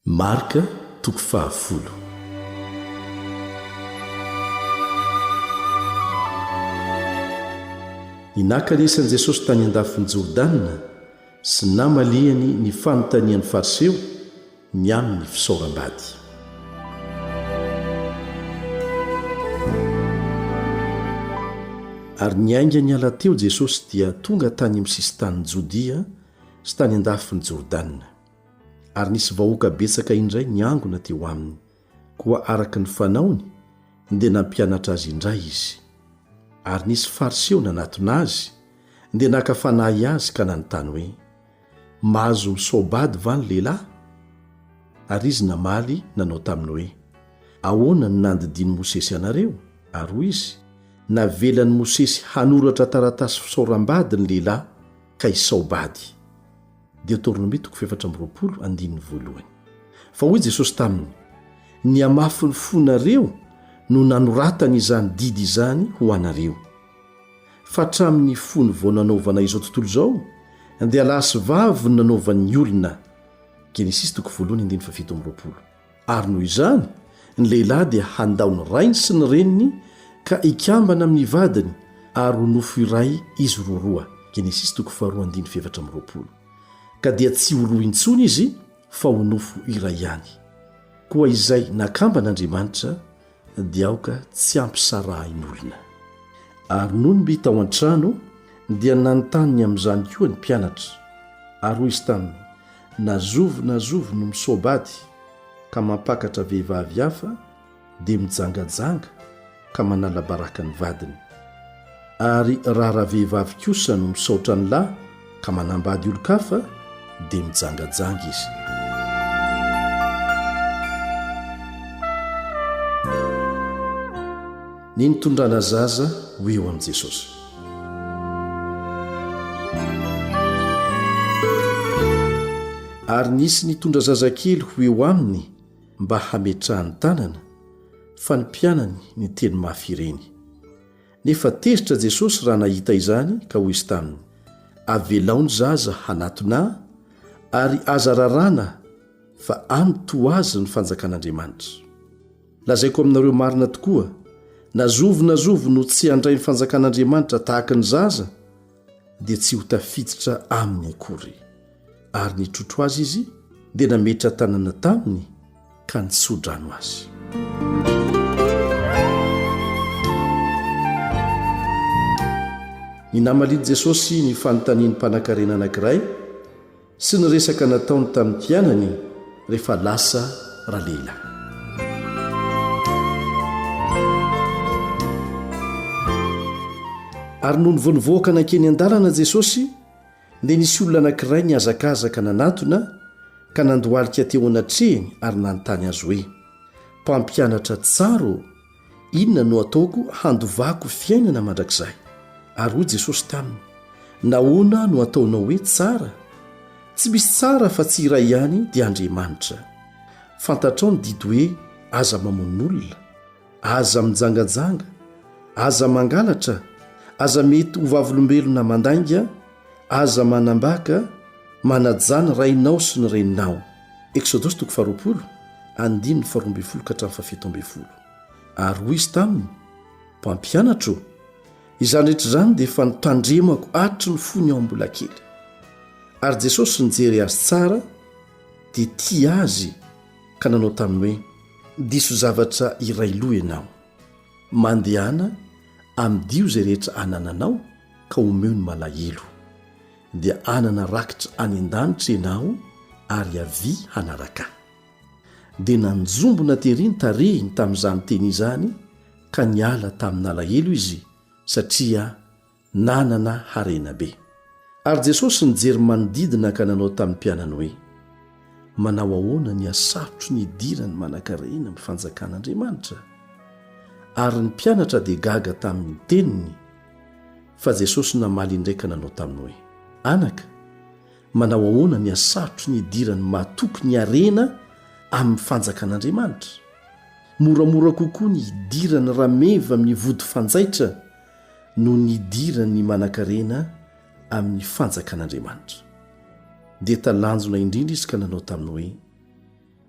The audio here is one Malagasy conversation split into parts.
Marka toko 10. Ninakalesan'i Jesosy tany andafiny Jordana sy namalihany ny fanontanian'ny fariseo ny amin'ny fisaoram-bady. Ary niainga ny ala teo Jesosy dia tonga tany amin'ny sisin-tanin'i Jodia sy tany andafiny Jordana. Ary nisy vahoaka betsaka indray niangona teo aminy, koa araka ny fanaony dia nampianatra azy indray izy. Ary nisy fariseo nanatona azy dia nakafanahy azy ka nanontany hoe, mahazo misaobady va ny lehilahy? Ary izy namaly nanao taminy hoe, ahoana ny nandidiny Mosesy anareo? Ary hoy izy, navelan'i Mosesy hanoratra taratasy fisaoram-bady ny lehilahy ka hisaobady. Deutéronome 4:20. Fa hoy Jesosy taminy, ny amafy ny fonareo no nanoratany izany didy izany ho anareo. Fa hatramin'ny fony vao nanaovana izao tontolo izao dia lasy vavy no nanaovan'ny olona. Genesis 1:17. Ary noho izany ny lehilahy dia handao ny rainy sy ny reniny ka ikambana amin'ny vadiny ary ho nofo iray izy roa. Genesis 2:7. Ka dia tsy ho roa intsony izy fa ho nofo iray ihany. Koa izay nakamban'Andriamanitra dia aoka tsy ampisarahin'olona. Ary noho ny mbita ao an-trano dia nanontany amin'izany koa ny mpianatra. Ary hoy izy taminy, nazovo no misaobady ka mampakatra vehivavy hafa dia mijangajanga ka manala baraka ny vadiny. Ary raha vehivavy kosa no misaotra ny lahy ka manambady olo-kafa dia mijangajanga izy. Ny nitondrana zaza ho eo amin'i Jesosy. Ary nisy nitondra zazakely ho eo aminy mba hametrahany tanana, fa ny mpianany ny teny mafy ireny. Nefa tezitra Jesosy raha nahita izany ka hoy izy taminy, avelao ny zaza hanatona ary aza rarana fa anoto azy ny fanjakan'Andriamanitra. Lazaiko aminareo marina tokoa, nazovo no tsy handray ny fanjakan'Andriamanitra tahaka ny zaza dia tsy ho tafiditra aminy akory. Ary nitrotro azy izy dia nametra tanana taminy ka nitsodrano azy. Ny namaliany Jesosy ny fanontaniany mpanankarena anankiray sy ny resaka nataony tamin'ny mpianany rehefa lasa rahalehilahy. Ary noho nyvoanivoaka nankeny an-dalana Jesosy dia nisy olona anankiray niazakazaka nanatona ka nandohalika teo anatrehany ary nanontany azy hoe, mpampianatra tsara, inona no ataoko handovako fiainana mandrakizay? Ary hoy Jesosy taminy, nahoana no ataonao hoe tsara? Tsy misy tsara fa tsy iray ihany dia Andriamanitra. Fantatrao ny didy hoe aza mamon'olona, aza mijangajanga, aza mangalatra, aza mety ho vavolombelona mandainga, aza manambaka, manajana rainao sy ny reninao. Exodosy 20:12-17. Ary hoy izy taminy, mpampianatro, izany rehetra izany dia efa nitandremako atry ny fony ao mbola kely. Ary Jesosy nijery azy tsara dia tia azy ka nanao taminy hoe, diso zavatra iray loha ianao, mandehana amin'dio izay rehetra anananao ka omeo ny malahelo, dia anana rakitra any an-danitra ianao ary avy hanaraka. Dia nanjombona tery ny tarehiny tamin'izany teny izany ka niala tamin'ny alahelo izy satria nanana harena be. Ary Jesosy nijery manodidina ka nanao tamin'ny mpianany hoe, manao ahoana ny asarotro ny idirany manan-karena amin'ny fanjakan'Andriamanitra? Ary ny mpianatra dia gaga tamin'ny teniny. Fa Jesosy namaly indray ka nanao taminy hoe, anaka, manao ahoana ny asarotro ny idirany mahatoky ny harena amin'ny fanjakan'Andriamanitra? Moramora kokoa ny idirany rameva amin'ny vody fanjaitra no ny idirany manan-karena amin'ny fanjakan'Andriamanitra. Dia talanjona indrindra izy ka nanao taminy hoe,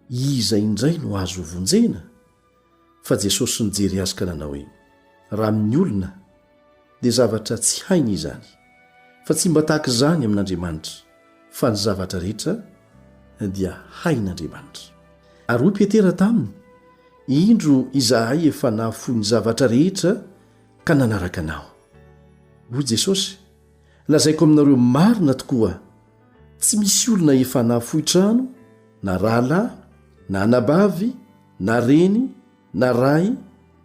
iza indray no azo vonjena fa Jesosy nijery azy ka nanao hoe raha amin'ny olona dia zavatra tsy hainy izany fa tsy mba tahaka izany amin'Andriamanitra fa ny zavatra rehetra dia hain'Andriamanitra. Ary hoy Petera taminy, indro izahay efa nahafoy ny zavatra rehetra ka nanaraka anao. Hoy Jesosy, lazaiko aminareo marina tokoa, tsy misy olona efa nahafoy trano na rahalahy na anabavy na reny na ray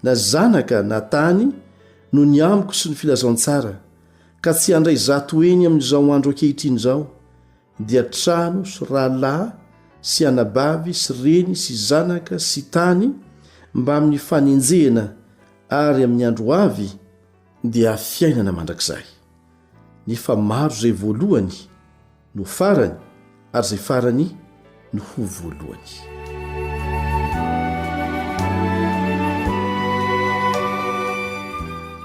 na zanaka na tany no ny amiko sy ny filazantsara ka tsy handray zato eny amin'izao andro ankehitriny izao dia trano sy rahalahy sy anabavy sy reny sy zanaka sy tany mba amin'ny fanenjehana ary amin'ny andro avy dia fiainana mandrakizay. Nefa maro izay voalohany no farany ary izay farany no ho voalohany.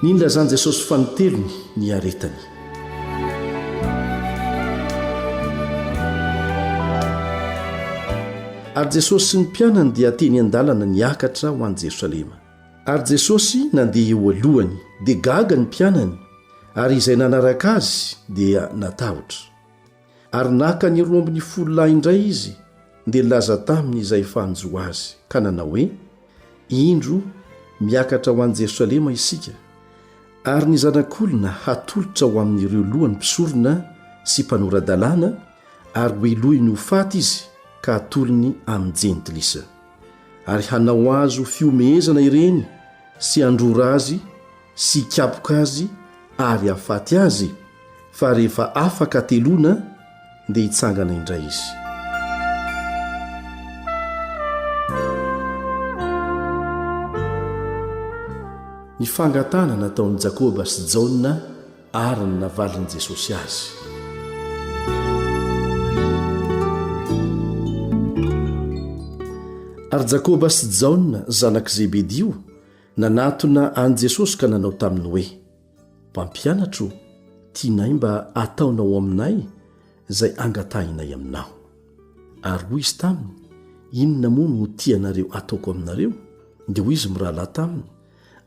Nilazany Jesosy fanotelony ny aretany. Ary Jesosy sy ny mpianany dia teny an-dalana niakatra ho an'i Jerosalema. Ary Jesosy nandeha eo alohany dia gaga ny mpianany, ary izay nanaraka azy dia natahotra. Ary naka ny roa ambin'ny folo lahy indray izy dia nilaza taminy izay fanjo azy ka nanao hoe indro miakatra ho an'i Jerosalema isika, ary ny zanak'olona hatolotra ho amin'ireo lohany mpisorona sy mpanora-dalàna, ary ho elohiny ho faty izy ka hatolony amin'ny jentilisa. Ary hanao azy ho fiomehezana ireny sy handrora azy sy hikapoka azy ary hafaty azy, fa rehefa afaka teloana dia hitsangana indray izy. Ny fangatana nataon'i Jakoba sy Jaona ary ny navalin'i Jesosy azy. Ary Jakoba sy Jaona zanak' Zebedio nanatona an' Jesosy ka nanao taminy hoe, mpampianatro, tianay mba ataonao aminay izay angatahinay aminao. Ary hoy izy taminy, inona moa no tianareo ataoko aminareo? Dia hoy izy mirahalahy taminy,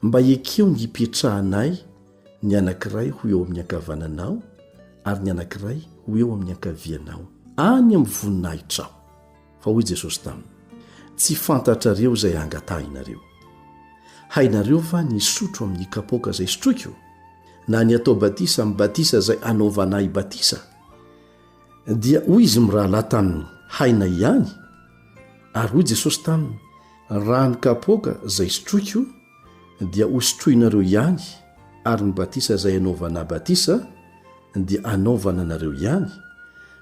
mba ekeo ny hipetrahanay ny anankiray ho eo amin'ny ankavananao ary ny anankiray ho eo amin'ny ankavianao any amin'ny voninahitra aho. Fa hoy Jesosy taminy, tsy fantatrareo izay angatahinareo. Hainareo va ny sotro amin'ny kapoaka izay sotroiko, na ny atao batisa amin'ny batisa izay anaovanay batisa? Dia hoy izy mirahalahy taminy, haina ihany. Ary hoy Jesosy taminy, raha ny kapoaka izay sotroiko dia hosotroinareo ihany, ary ny batisa izay anaovana batisa dia anaovana nareo ihany.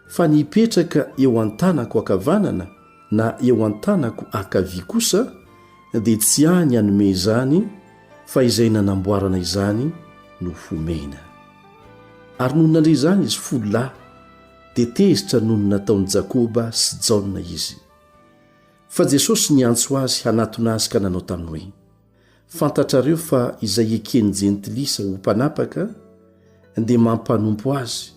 Fa ny hipetraka eo an-tanako ankavanana na eo an-tanako ankavia kosa dia tsy hany hanome izany fa izay nanamboarana izany no homena. Ary noho nandre izany izy folo lahy dia tezitra noho ny nataon'i Jakoba sy Jaona izy. Fa Jesosy niantso azy hanatona azy ka nanao taminy hoe, fantatrareo fa izay eken'ny jentilisa ho mpanapaka dia mampanompo azy,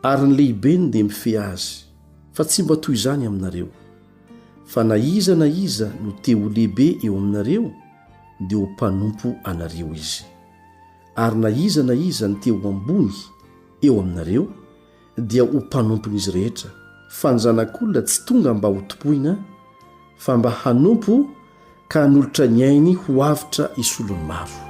ary ny lehibeny dia mifehy azy, fa tsy mba toy izany aminareo. Fa na iza no te ho lehibe eo aminareo dia ho mpanompo anareo izy. Ary na iza no te ho ambony eo aminareo dia ho mpanompon'izy rehetra. Fa ny zanak'olona tsy tonga mba ho topoina fa mba hanompo ka hanolotra ny ainy ho avitra isolony maro.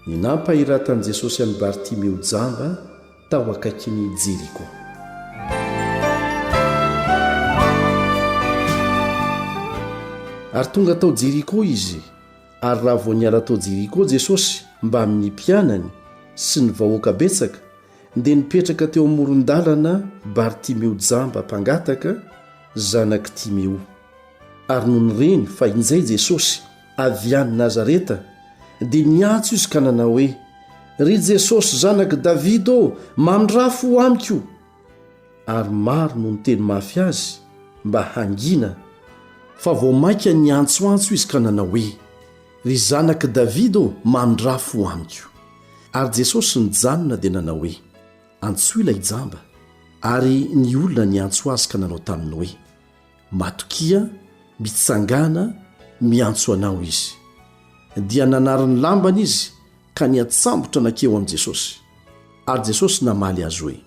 Ny nampahiratani Jesosy an'i Bartimeo jamba tao akaikin'ny Jeriko. Ary tonga tao Jeriko izy, ary raha vao niala tao Jeriko Jesosy mba amin'ny mpianany sy ny vahoaka betsaka, dia nipetraka teo amoron-dalana Bartimeo jamba mpangataka, zanak' Timeo. Ary no nireny fa injay Jesosy avy any Nazareta, dia niantso izy ka nanao hoe, ry Jesosy zanak' Davida ô, mandrafo ho amiko. Ary maro no niteny mafy azy mba hangina, fa vao maika niantsoantso izy ka nanao hoe, ry zanak' Davida ô, mandrafo ho amiko. Ary Jesosy nijanona dia nanao hoe antso ilay jamba, ary ny olona ny antso azy ka nanao taminy hoe matokia mitsangana miantso anao izy. Dia nanariny lambany izy ka niatsambotra nakeo amin'i Jesosy. Ary Jesosy namaly azy hoe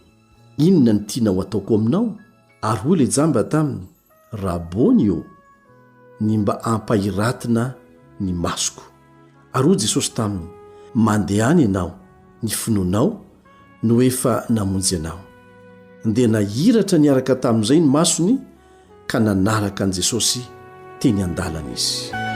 inona ny tianao ataoko aminao? Ary hoy ilay jamba taminy, Rabony io, ny mba ampahiratina ny masoko. Ary hoy Jesosy taminy, mandehany ianao, ny finoanao no efa namonjy anao. Dia nahiratra niaraka tamin'izay ny masony ka nanaraka an'i Jesosy teny an-dalana izy.